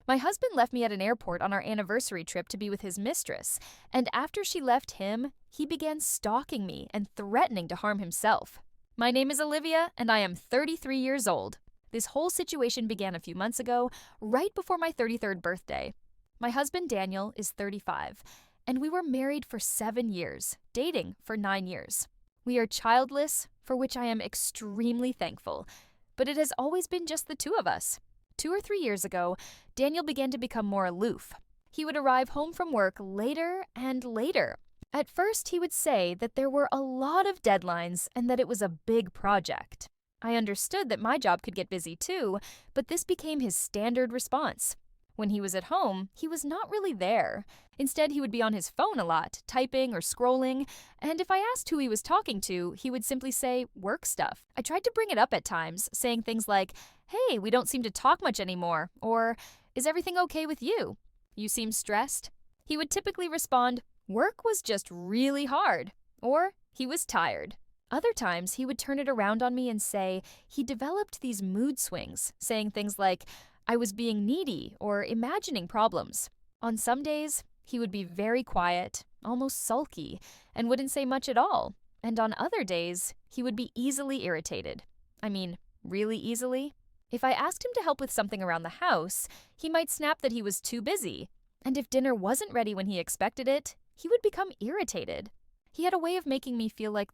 My husband left me at an airport on our anniversary trip to be with his mistress, and after she left him, he began stalking me and threatening to harm himself. My name is Olivia, and I am 33 years old. This whole situation began a few months ago, right before my 33rd birthday. My husband Daniel is 35, and we were married for 7 years, dating for 9 years. We are childless, for which I am extremely thankful, but it has always been just the two of us. 2 or 3 years ago, Daniel began to become more aloof. He would arrive home from work later and later. At first, he would say that there were a lot of deadlines and that it was a big project. I understood that my job could get busy too, but this became his standard response. When he was at home, he was not really there. Instead, he would be on his phone a lot, typing or scrolling, and if I asked who he was talking to, he would simply say, work stuff. I tried to bring it up at times, saying things like, hey, we don't seem to talk much anymore, or, is everything okay with you? You seem stressed? He would typically respond, work was just really hard, or he was tired. Other times, he would turn it around on me and say he developed these mood swings, saying things like, I was being needy or imagining problems. On some days, he would be very quiet, almost sulky, and wouldn't say much at all. And on other days, he would be easily irritated. I mean, really easily. If I asked him to help with something around the house, he might snap that he was too busy. And if dinner wasn't ready when he expected it, he would become irritated. He had a way of making me feel like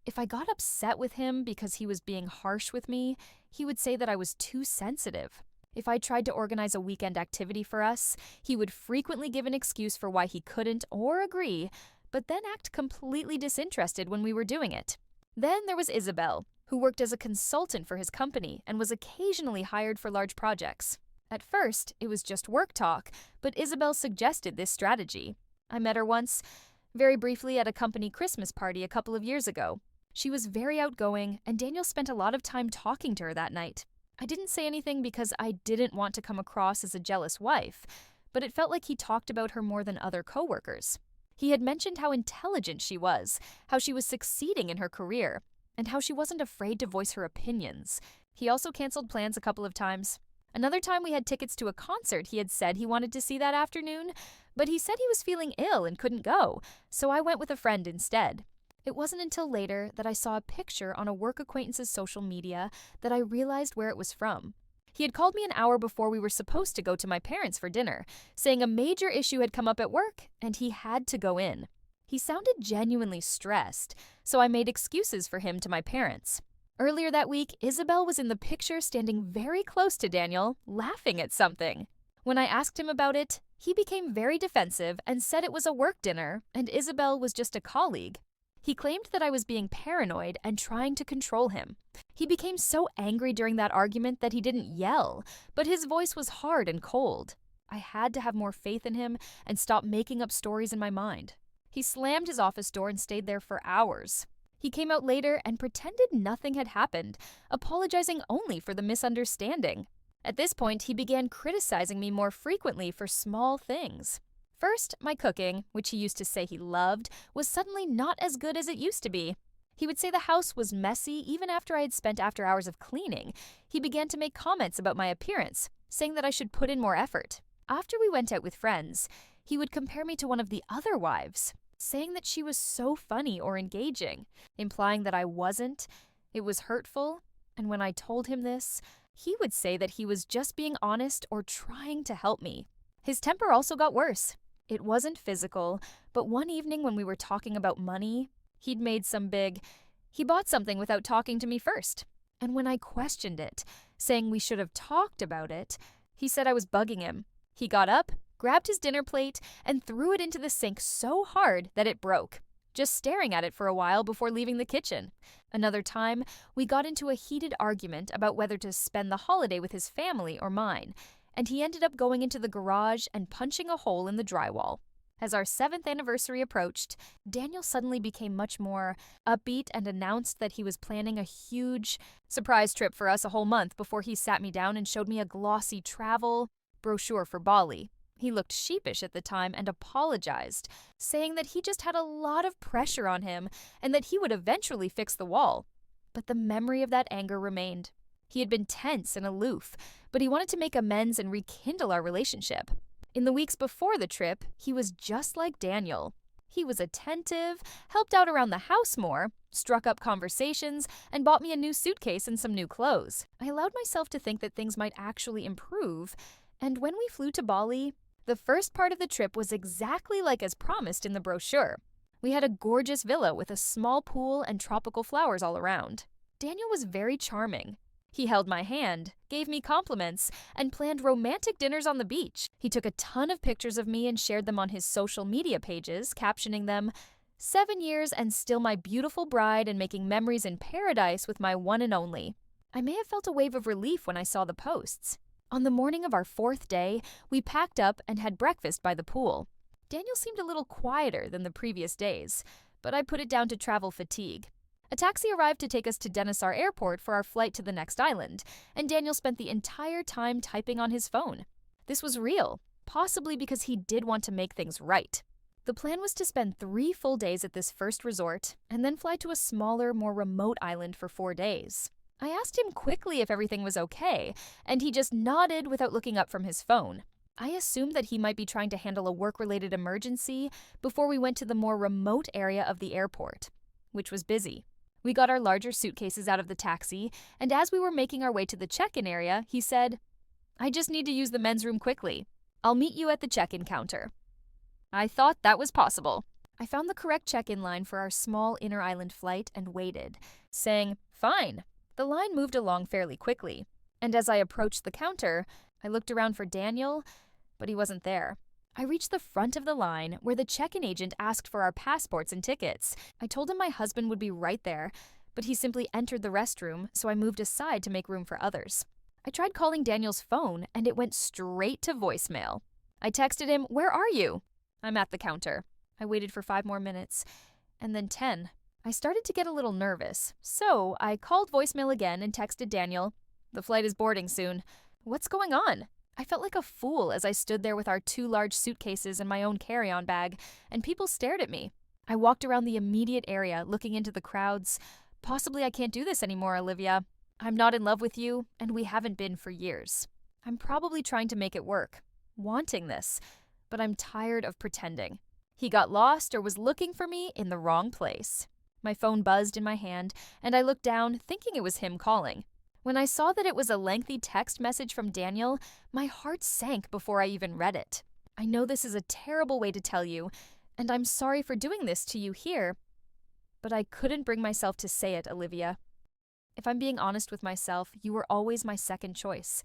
if I got upset with him because he was being harsh with me, he would say that I was too sensitive. If I tried to organize a weekend activity for us, he would frequently give an excuse for why he couldn't or agree, but then act completely disinterested when we were doing it. Then there was Isabel, who worked as a consultant for his company and was occasionally hired for large projects. At first, it was just work talk, but Isabel suggested this strategy. I met her once, very briefly at a company Christmas party a couple of years ago. She was very outgoing, and Daniel spent a lot of time talking to her that night. I didn't say anything because I didn't want to come across as a jealous wife, but it felt like he talked about her more than other coworkers. He had mentioned how intelligent she was, how she was succeeding in her career, and how she wasn't afraid to voice her opinions. He also canceled plans a couple of times. Another time we had tickets to a concert he had said he wanted to see that afternoon, but he said he was feeling ill and couldn't go, so I went with a friend instead. It wasn't until later that I saw a picture on a work acquaintance's social media that I realized where it was from. He had called me an hour before we were supposed to go to my parents' for dinner, saying a major issue had come up at work and he had to go in. He sounded genuinely stressed, so I made excuses for him to my parents. Earlier that week, Isabel was in the picture standing very close to Daniel, laughing at something. When I asked him about it, he became very defensive and said it was a work dinner and Isabel was just a colleague. He claimed that I was being paranoid and trying to control him. He became so angry during that argument that he didn't yell, but his voice was hard and cold. I had to have more faith in him and stop making up stories in my mind. He slammed his office door and stayed there for hours. He came out later and pretended nothing had happened, apologizing only for the misunderstanding. At this point, he began criticizing me more frequently for small things. First, my cooking, which he used to say he loved, was suddenly not as good as it used to be. He would say the house was messy even after I had spent after hours of cleaning. He began to make comments about my appearance, saying that I should put in more effort. After we went out with friends, he would compare me to one of the other wives, saying that she was so funny or engaging, implying that I wasn't. It was hurtful, and when I told him this, he would say that he was just being honest or trying to help me. His temper also got worse. It wasn't physical, but one evening when we were talking about money, he bought something without talking to me first. And when I questioned it, saying we should have talked about it, he said I was bugging him. He got up, grabbed his dinner plate, and threw it into the sink so hard that it broke, just staring at it for a while before leaving the kitchen. Another time, we got into a heated argument about whether to spend the holiday with his family or mine, and he ended up going into the garage and punching a hole in the drywall. As our 7th anniversary approached, Daniel suddenly became much more upbeat and announced that he was planning a huge surprise trip for us a whole month before he sat me down and showed me a glossy travel brochure for Bali. He looked sheepish at the time and apologized, saying that he just had a lot of pressure on him and that he would eventually fix the wall. But the memory of that anger remained. He had been tense and aloof, but he wanted to make amends and rekindle our relationship. In the weeks before the trip, he was just like Daniel. He was attentive, helped out around the house more, struck up conversations, and bought me a new suitcase and some new clothes. I allowed myself to think that things might actually improve, and when we flew to Bali, the first part of the trip was exactly like as promised in the brochure. We had a gorgeous villa with a small pool and tropical flowers all around. Daniel was very charming. He held my hand, gave me compliments, and planned romantic dinners on the beach. He took a ton of pictures of me and shared them on his social media pages, captioning them, "7 years and still my beautiful bride and making memories in paradise with my one and only." I may have felt a wave of relief when I saw the posts. On the morning of our 4th day, we packed up and had breakfast by the pool. Daniel seemed a little quieter than the previous days, but I put it down to travel fatigue. A taxi arrived to take us to Denasar Airport for our flight to the next island, and Daniel spent the entire time typing on his phone. This was real, possibly because he did want to make things right. The plan was to spend 3 full days at this first resort, and then fly to a smaller, more remote island for 4 days. I asked him quickly if everything was okay, and he just nodded without looking up from his phone. I assumed that he might be trying to handle a work-related emergency before we went to the more remote area of the airport, which was busy. We got our larger suitcases out of the taxi, and as we were making our way to the check-in area, he said, "I just need to use the men's room quickly. I'll meet you at the check-in counter." I thought that was possible. I found the correct check-in line for our small inter-island flight and waited, saying, "Fine." The line moved along fairly quickly, and as I approached the counter, I looked around for Daniel, but he wasn't there. I reached the front of the line where the check-in agent asked for our passports and tickets. I told him my husband would be right there, but he simply entered the restroom, so I moved aside to make room for others. I tried calling Daniel's phone, and it went straight to voicemail. I texted him, "Where are you?" "I'm at the counter." I waited for 5 more minutes, and then 10. I started to get a little nervous, so I called voicemail again and texted Daniel, "The flight is boarding soon. What's going on?" I felt like a fool as I stood there with our 2 large suitcases and my own carry-on bag, and people stared at me. I walked around the immediate area, looking into the crowds. "Possibly I can't do this anymore, Olivia. I'm not in love with you, and we haven't been for years. I'm probably trying to make it work, wanting this, but I'm tired of pretending." He got lost or was looking for me in the wrong place. My phone buzzed in my hand, and I looked down, thinking it was him calling. When I saw that it was a lengthy text message from Daniel, my heart sank before I even read it. "I know this is a terrible way to tell you, and I'm sorry for doing this to you here, but I couldn't bring myself to say it, Olivia. If I'm being honest with myself, you were always my second choice.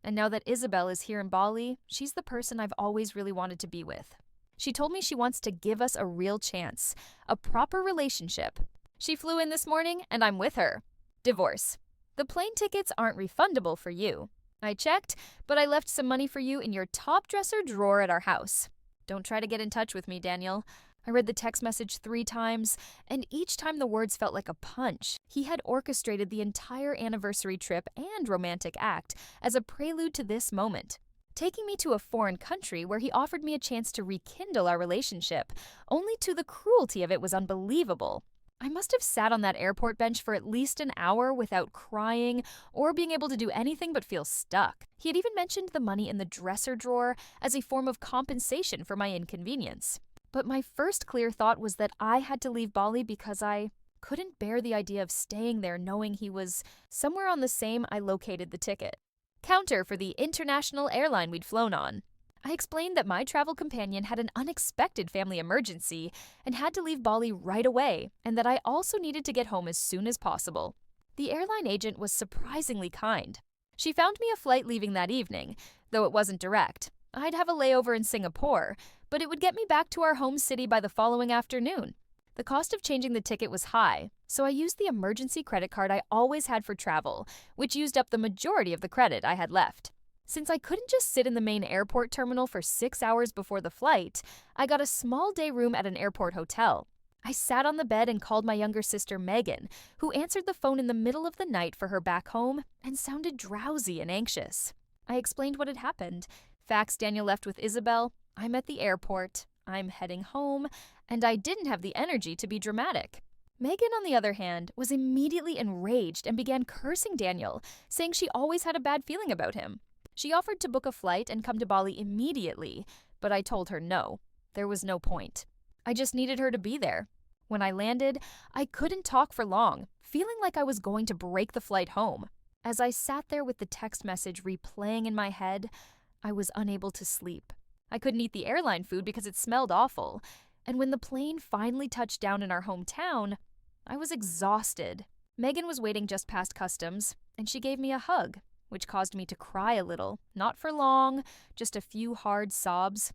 And now that Isabel is here in Bali, she's the person I've always really wanted to be with. She told me she wants to give us a real chance, a proper relationship. She flew in this morning, and I'm with her. Divorce. The plane tickets aren't refundable for you. I checked, but I left some money for you in your top dresser drawer at our house. Don't try to get in touch with me, Daniel." I read the text message 3 times, and each time the words felt like a punch. He had orchestrated the entire anniversary trip and romantic act as a prelude to this moment, taking me to a foreign country where he offered me a chance to rekindle our relationship, only to the cruelty of it was unbelievable. I must have sat on that airport bench for at least an hour without crying or being able to do anything but feel stuck. He had even mentioned the money in the dresser drawer as a form of compensation for my inconvenience. But my first clear thought was that I had to leave Bali because I couldn't bear the idea of staying there knowing he was somewhere on the same I located the ticket counter for the international airline we'd flown on. I explained that my travel companion had an unexpected family emergency and had to leave Bali right away, and that I also needed to get home as soon as possible. The airline agent was surprisingly kind. She found me a flight leaving that evening, though it wasn't direct. I'd have a layover in Singapore, but it would get me back to our home city by the following afternoon. The cost of changing the ticket was high, so I used the emergency credit card I always had for travel, which used up the majority of the credit I had left. Since I couldn't just sit in the main airport terminal for 6 hours before the flight, I got a small day room at an airport hotel. I sat on the bed and called my younger sister Megan, who answered the phone in the middle of the night for her back home and sounded drowsy and anxious. I explained what had happened. Facts Daniel left with Isabel, I'm at the airport, I'm heading home, and I didn't have the energy to be dramatic. Megan, on the other hand, was immediately enraged and began cursing Daniel, saying she always had a bad feeling about him. She offered to book a flight and come to Bali immediately, but I told her no. There was no point. I just needed her to be there. When I landed, I couldn't talk for long, feeling like I was going to break the flight home. As I sat there with the text message replaying in my head, I was unable to sleep. I couldn't eat the airline food because it smelled awful, and when the plane finally touched down in our hometown, I was exhausted. Megan was waiting just past customs, and she gave me a hug, which caused me to cry a little, not for long, just a few hard sobs.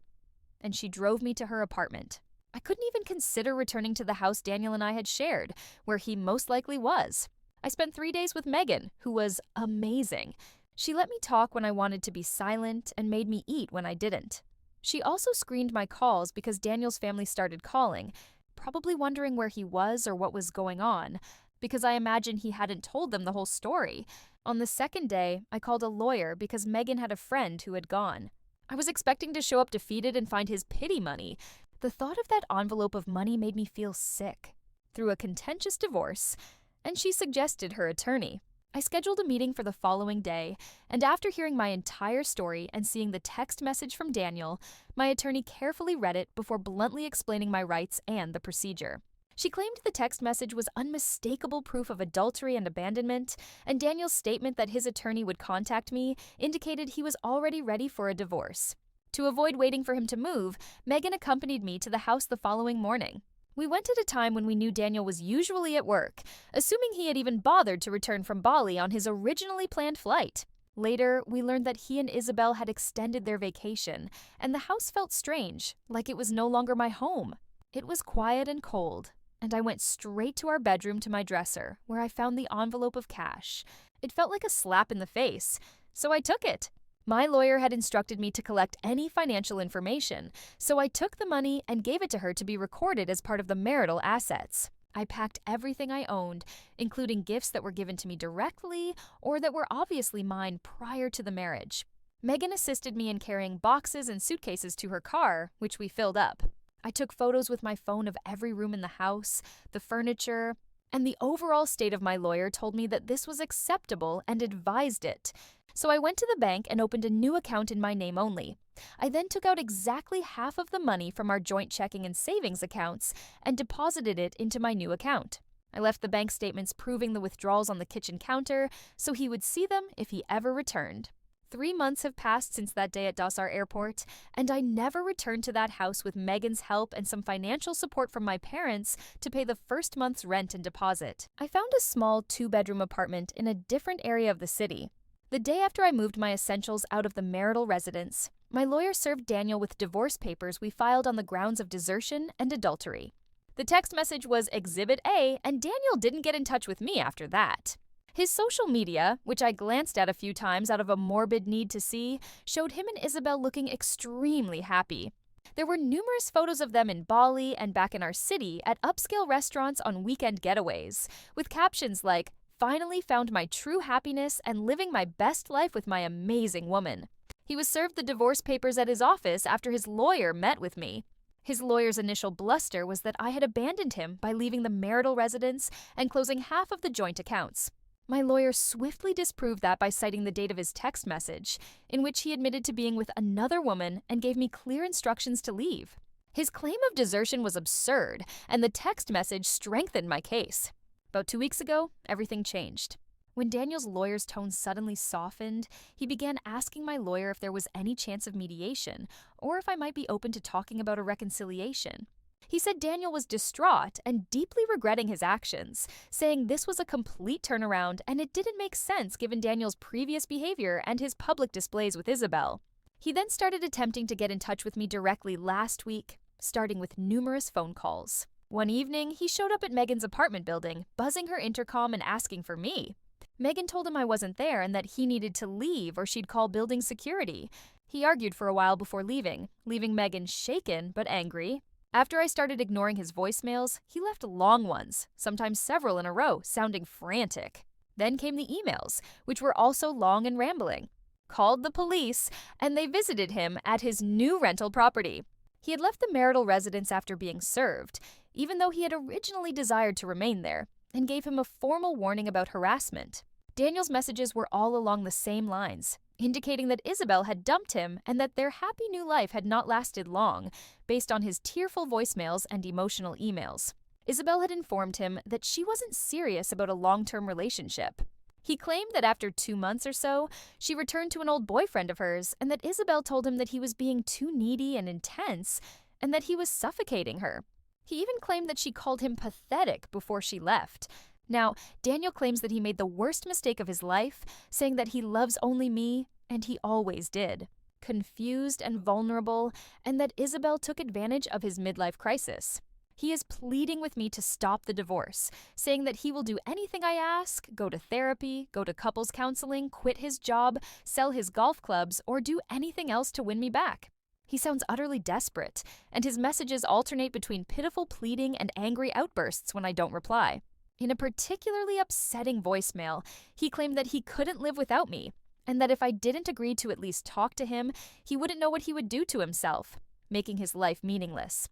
And she drove me to her apartment. I couldn't even consider returning to the house Daniel and I had shared, where he most likely was. I spent 3 days with Megan, who was amazing. She let me talk when I wanted to be silent and made me eat when I didn't. She also screened my calls because Daniel's family started calling, probably wondering where he was or what was going on, because I imagine he hadn't told them the whole story. On the second day, I called a lawyer because Megan had a friend who had gone. I was expecting to show up defeated and find his pity money. The thought of that envelope of money made me feel sick. Through a contentious divorce, and she suggested her attorney. I scheduled a meeting for the following day, and after hearing my entire story and seeing the text message from Daniel, my attorney carefully read it before bluntly explaining my rights and the procedure. She claimed the text message was unmistakable proof of adultery and abandonment, and Daniel's statement that his attorney would contact me indicated he was already ready for a divorce. To avoid waiting for him to move, Megan accompanied me to the house the following morning. We went at a time when we knew Daniel was usually at work, assuming he had even bothered to return from Bali on his originally planned flight. Later, we learned that he and Isabel had extended their vacation, and the house felt strange, like it was no longer my home. It was quiet and cold, and I went straight to our bedroom to my dresser, where I found the envelope of cash. It felt like a slap in the face, so I took it. My lawyer had instructed me to collect any financial information, so I took the money and gave it to her to be recorded as part of the marital assets. I packed everything I owned, including gifts that were given to me directly or that were obviously mine prior to the marriage. Megan assisted me in carrying boxes and suitcases to her car, which we filled up. I took photos with my phone of every room in the house, the furniture, and the overall state of my lawyer told me that this was acceptable and advised it. So I went to the bank and opened a new account in my name only. I then took out exactly half of the money from our joint checking and savings accounts and deposited it into my new account. I left the bank statements proving the withdrawals on the kitchen counter so he would see them if he ever returned. 3 months have passed since that day at Dasar Airport, and I never returned to that house with Megan's help and some financial support from my parents to pay the first month's rent and deposit. I found a small 2-bedroom apartment in a different area of the city. The day after I moved my essentials out of the marital residence, my lawyer served Daniel with divorce papers we filed on the grounds of desertion and adultery. The text message was Exhibit A, and Daniel didn't get in touch with me after that. His social media, which I glanced at a few times out of a morbid need to see, showed him and Isabel looking extremely happy. There were numerous photos of them in Bali and back in our city at upscale restaurants on weekend getaways, with captions like, "Finally found my true happiness and living my best life with my amazing woman." He was served the divorce papers at his office after his lawyer met with me. His lawyer's initial bluster was that I had abandoned him by leaving the marital residence and closing half of the joint accounts. My lawyer swiftly disproved that by citing the date of his text message, in which he admitted to being with another woman and gave me clear instructions to leave. His claim of desertion was absurd, and the text message strengthened my case. About 2 weeks ago, everything changed. When Daniel's lawyer's tone suddenly softened, he began asking my lawyer if there was any chance of mediation, or if I might be open to talking about a reconciliation. He said Daniel was distraught and deeply regretting his actions, saying this was a complete turnaround and it didn't make sense given Daniel's previous behavior and his public displays with Isabel. He then started attempting to get in touch with me directly last week, starting with numerous phone calls. One evening, he showed up at Megan's apartment building, buzzing her intercom and asking for me. Megan told him I wasn't there and that he needed to leave or she'd call building security. He argued for a while before leaving Megan shaken but angry. After I started ignoring his voicemails, he left long ones, sometimes several in a row, sounding frantic. Then came the emails, which were also long and rambling. Called the police, and they visited him at his new rental property. He had left the marital residence after being served. even though he had originally desired to remain there, and gave him a formal warning about harassment. Daniel's messages were all along the same lines, indicating that Isabel had dumped him and that their happy new life had not lasted long, based on his tearful voicemails and emotional emails. Isabel had informed him that she wasn't serious about a long-term relationship. He claimed that after 2 months or so, she returned to an old boyfriend of hers and that Isabel told him that he was being too needy and intense and that he was suffocating her. He even claimed that she called him pathetic before she left. Now, Daniel claims that he made the worst mistake of his life, saying that he loves only me, and he always did. Confused and vulnerable, and that Isabel took advantage of his midlife crisis. He is pleading with me to stop the divorce, saying that he will do anything I ask, go to therapy, go to couples counseling, quit his job, sell his golf clubs, or do anything else to win me back. He sounds utterly desperate, and his messages alternate between pitiful pleading and angry outbursts when I don't reply. In a particularly upsetting voicemail, he claimed that he couldn't live without me, and that if I didn't agree to at least talk to him, he wouldn't know what he would do to himself, making his life meaningless.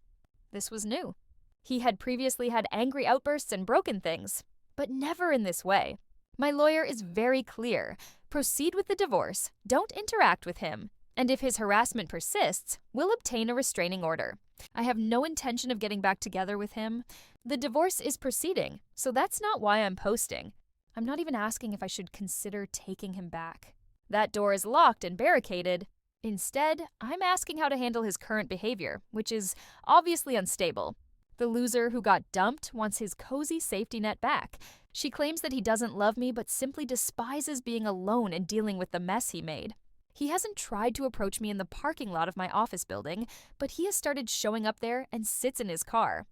This was new. He had previously had angry outbursts and broken things, but never in this way. My lawyer is very clear. Proceed with the divorce, don't interact with him, and if his harassment persists, we'll obtain a restraining order. I have no intention of getting back together with him. The divorce is proceeding, so that's not why I'm posting. I'm not even asking if I should consider taking him back. That door is locked and barricaded. Instead, I'm asking how to handle his current behavior, which is obviously unstable. The loser who got dumped wants his cozy safety net back. She claims that he doesn't love me but simply despises being alone and dealing with the mess he made. He hasn't tried to approach me in the parking lot of my office building, but he has started showing up there and sits in his car.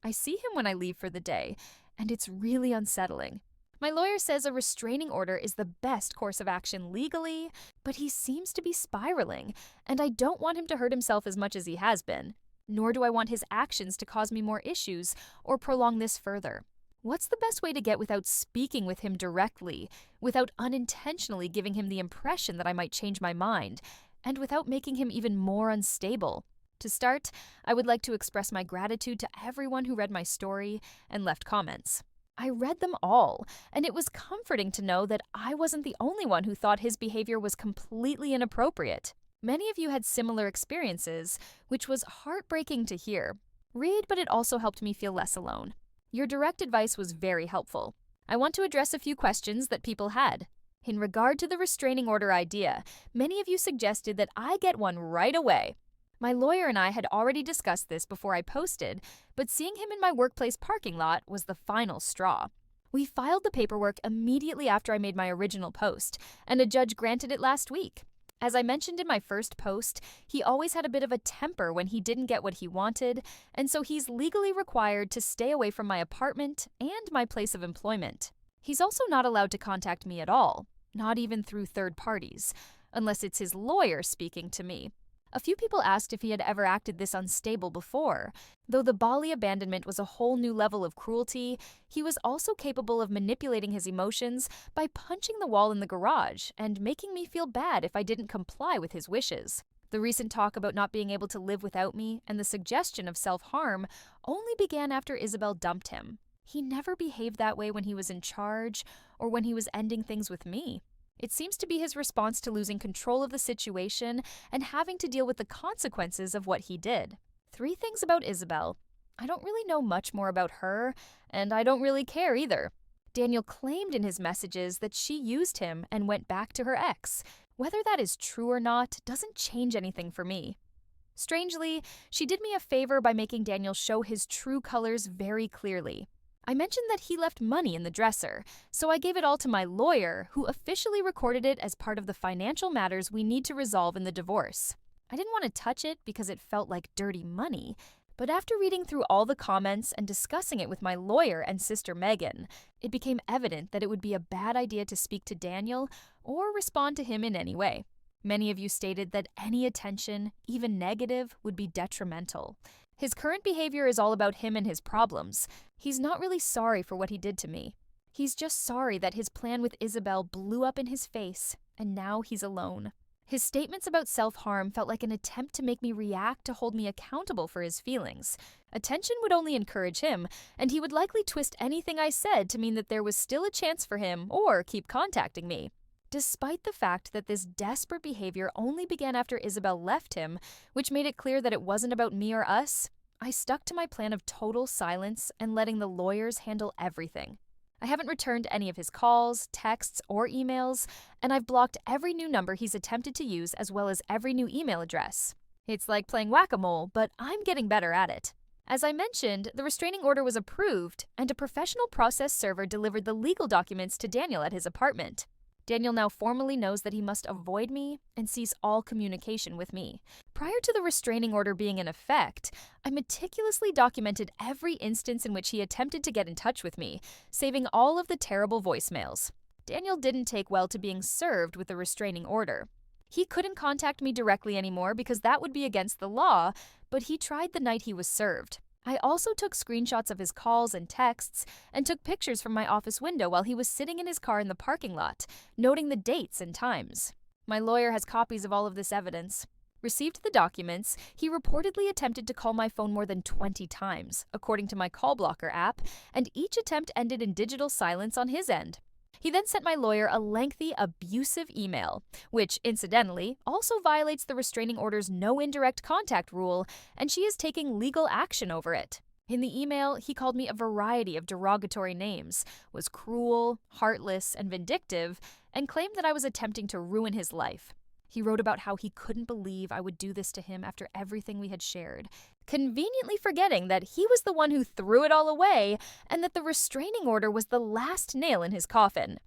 I see him when I leave for the day, and it's really unsettling. My lawyer says a restraining order is the best course of action legally, but he seems to be spiraling, and I don't want him to hurt himself as much as he has been. Nor do I want his actions to cause me more issues or prolong this further. What's the best way to get without speaking with him directly, without unintentionally giving him the impression that I might change my mind, and without making him even more unstable? To start, I would like to express my gratitude to everyone who read my story and left comments. I read them all, and it was comforting to know that I wasn't the only one who thought his behavior was completely inappropriate. Many of you had similar experiences, which was heartbreaking to hear. Read, but it also helped me feel less alone. Your direct advice was very helpful. I want to address a few questions that people had. In regard to the restraining order idea, many of you suggested that I get one right away. My lawyer and I had already discussed this before I posted, but seeing him in my workplace parking lot was the final straw. We filed the paperwork immediately after I made my original post, and a judge granted it last week. As I mentioned in my first post, he always had a bit of a temper when he didn't get what he wanted, and so he's legally required to stay away from my apartment and my place of employment. He's also not allowed to contact me at all, not even through third parties, unless it's his lawyer speaking to me. A few people asked if he had ever acted this unstable before. Though the Bali abandonment was a whole new level of cruelty, he was also capable of manipulating his emotions by punching the wall in the garage and making me feel bad if I didn't comply with his wishes. The recent talk about not being able to live without me and the suggestion of self-harm only began after Isabel dumped him. He never behaved that way when he was in charge or when he was ending things with me. It seems to be his response to losing control of the situation and having to deal with the consequences of what he did. 3 things about Isabel. I don't really know much more about her, and I don't really care either. Daniel claimed in his messages that she used him and went back to her ex. Whether that is true or not doesn't change anything for me. Strangely, she did me a favor by making Daniel show his true colors very clearly. I mentioned that he left money in the dresser, so I gave it all to my lawyer, who officially recorded it as part of the financial matters we need to resolve in the divorce. I didn't want to touch it because it felt like dirty money, but after reading through all the comments and discussing it with my lawyer and sister Megan, it became evident that it would be a bad idea to speak to Daniel or respond to him in any way. Many of you stated that any attention, even negative, would be detrimental. His current behavior is all about him and his problems. He's not really sorry for what he did to me. He's just sorry that his plan with Isabel blew up in his face, and now he's alone. His statements about self-harm felt like an attempt to make me react to hold me accountable for his feelings. Attention would only encourage him, and he would likely twist anything I said to mean that there was still a chance for him or keep contacting me. Despite the fact that this desperate behavior only began after Isabel left him, which made it clear that it wasn't about me or us, I stuck to my plan of total silence and letting the lawyers handle everything. I haven't returned any of his calls, texts, or emails, and I've blocked every new number he's attempted to use as well as every new email address. It's like playing whack-a-mole, but I'm getting better at it. As I mentioned, the restraining order was approved, and a professional process server delivered the legal documents to Daniel at his apartment. Daniel now formally knows that he must avoid me and cease all communication with me. Prior to the restraining order being in effect, I meticulously documented every instance in which he attempted to get in touch with me, saving all of the terrible voicemails. Daniel didn't take well to being served with the restraining order. He couldn't contact me directly anymore because that would be against the law, but he tried the night he was served. I also took screenshots of his calls and texts and took pictures from my office window while he was sitting in his car in the parking lot, noting the dates and times. My lawyer has copies of all of this evidence. Received the documents, he reportedly attempted to call my phone more than 20 times, according to my call blocker app, and each attempt ended in digital silence on his end. He then sent my lawyer a lengthy, abusive email, which, incidentally, also violates the restraining order's no indirect contact rule, and she is taking legal action over it. In the email, he called me a variety of derogatory names, was cruel, heartless, and vindictive, and claimed that I was attempting to ruin his life. He wrote about how he couldn't believe I would do this to him after everything we had shared, conveniently forgetting that he was the one who threw it all away and that the restraining order was the last nail in his coffin.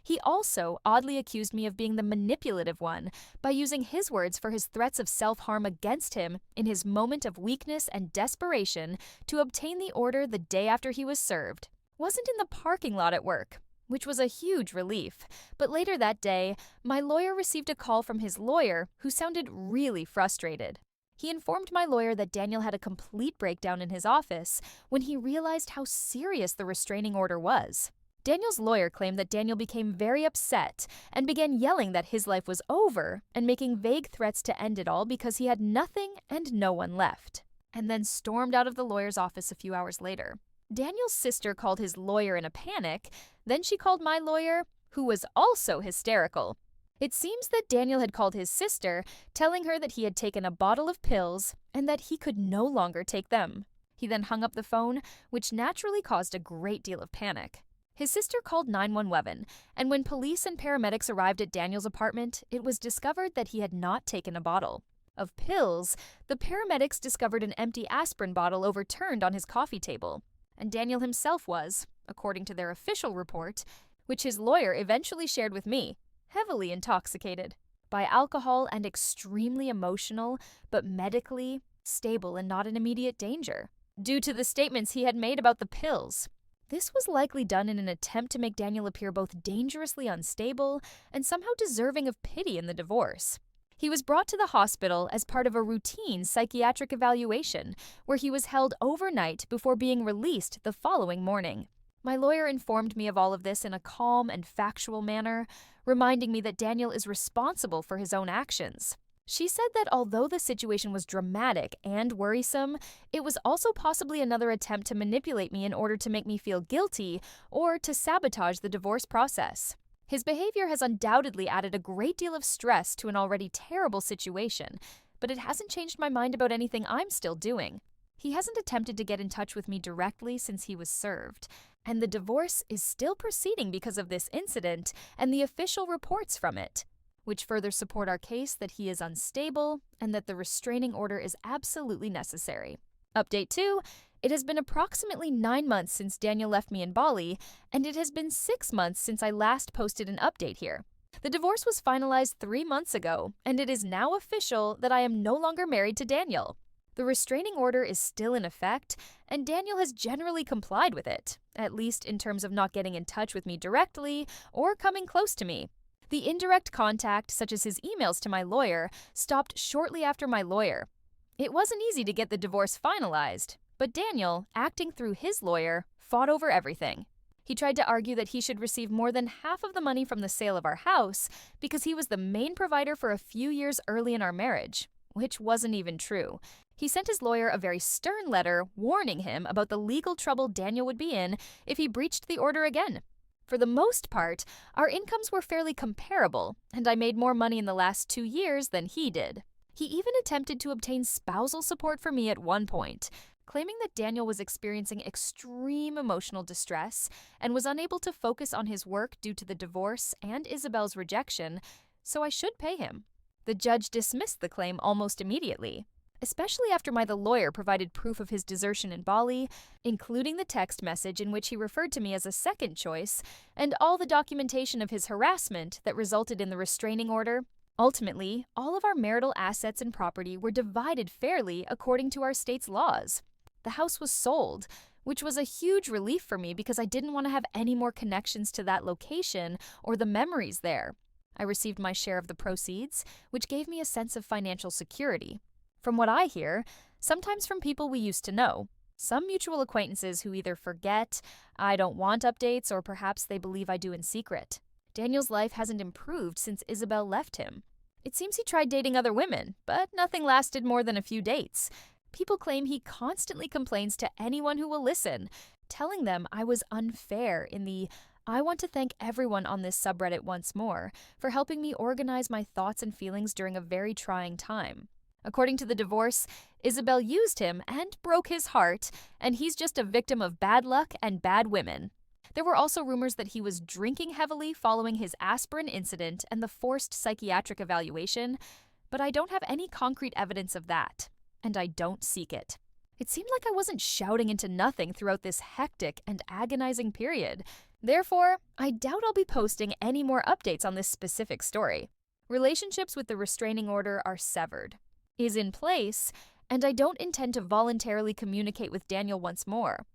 He also oddly accused me of being the manipulative one by using his words for his threats of self-harm against him in his moment of weakness and desperation to obtain the order the day after he was served. Wasn't in the parking lot at work, which was a huge relief. But later that day, my lawyer received a call from his lawyer who sounded really frustrated. He informed my lawyer that Daniel had a complete breakdown in his office when he realized how serious the restraining order was. Daniel's lawyer claimed that Daniel became very upset and began yelling that his life was over and making vague threats to end it all because he had nothing and no one left, and then stormed out of the lawyer's office a few hours later. Daniel's sister called his lawyer in a panic, then she called my lawyer, who was also hysterical. It seems that Daniel had called his sister, telling her that he had taken a bottle of pills and that he could no longer take them. He then hung up the phone, which naturally caused a great deal of panic. His sister called 911, and when police and paramedics arrived at Daniel's apartment, it was discovered that he had not taken a bottle. Of pills, the paramedics discovered an empty aspirin bottle overturned on his coffee table, and Daniel himself was, according to their official report, which his lawyer eventually shared with me, heavily intoxicated by alcohol and extremely emotional, but medically stable and not in immediate danger, due to the statements he had made about the pills. This was likely done in an attempt to make Daniel appear both dangerously unstable and somehow deserving of pity in the divorce. He was brought to the hospital as part of a routine psychiatric evaluation, where he was held overnight before being released the following morning. My lawyer informed me of all of this in a calm and factual manner, reminding me that Daniel is responsible for his own actions. She said that although the situation was dramatic and worrisome, it was also possibly another attempt to manipulate me in order to make me feel guilty or to sabotage the divorce process. His behavior has undoubtedly added a great deal of stress to an already terrible situation, but it hasn't changed my mind about anything I'm still doing. He hasn't attempted to get in touch with me directly since he was served, and the divorce is still proceeding because of this incident and the official reports from it, which further support our case that he is unstable and that the restraining order is absolutely necessary. Update 2. It has been approximately 9 months since Daniel left me in Bali, and it has been 6 months since I last posted an update here. The divorce was finalized 3 months ago, and it is now official that I am no longer married to Daniel. The restraining order is still in effect, and Daniel has generally complied with it, at least in terms of not getting in touch with me directly or coming close to me. The indirect contact, such as his emails to my lawyer, stopped shortly after my lawyer. It wasn't easy to get the divorce finalized, but Daniel, acting through his lawyer, fought over everything. He tried to argue that he should receive more than half of the money from the sale of our house because he was the main provider for a few years early in our marriage, which wasn't even true. He sent his lawyer a very stern letter warning him about the legal trouble Daniel would be in if he breached the order again. For the most part, our incomes were fairly comparable, and I made more money in the last 2 years than he did. He even attempted to obtain spousal support for me at one point, claiming that Daniel was experiencing extreme emotional distress and was unable to focus on his work due to the divorce and Isabel's rejection, so I should pay him. The judge dismissed the claim almost immediately, especially after the lawyer provided proof of his desertion in Bali, including the text message in which he referred to me as a second choice, and all the documentation of his harassment that resulted in the restraining order. Ultimately, all of our marital assets and property were divided fairly according to our state's laws. The house was sold, which was a huge relief for me because I didn't want to have any more connections to that location or the memories there. I received my share of the proceeds, which gave me a sense of financial security. From what I hear, sometimes from people we used to know, some mutual acquaintances who either forget, I don't want updates, or perhaps they believe I do in secret. Daniel's life hasn't improved since Isabel left him. It seems he tried dating other women, but nothing lasted more than a few dates. People claim he constantly complains to anyone who will listen, telling them I was unfair in the "I want to thank everyone on this subreddit once more for helping me organize my thoughts and feelings during a very trying time." According to the divorce, Isabel used him and broke his heart, and he's just a victim of bad luck and bad women. There were also rumors that he was drinking heavily following his aspirin incident and the forced psychiatric evaluation, but I don't have any concrete evidence of that, and I don't seek it. It seemed like I wasn't shouting into nothing throughout this hectic and agonizing period. Therefore, I doubt I'll be posting any more updates on this specific story. Relationships with the restraining order are severed, is in place, and I don't intend to voluntarily communicate with Daniel once more.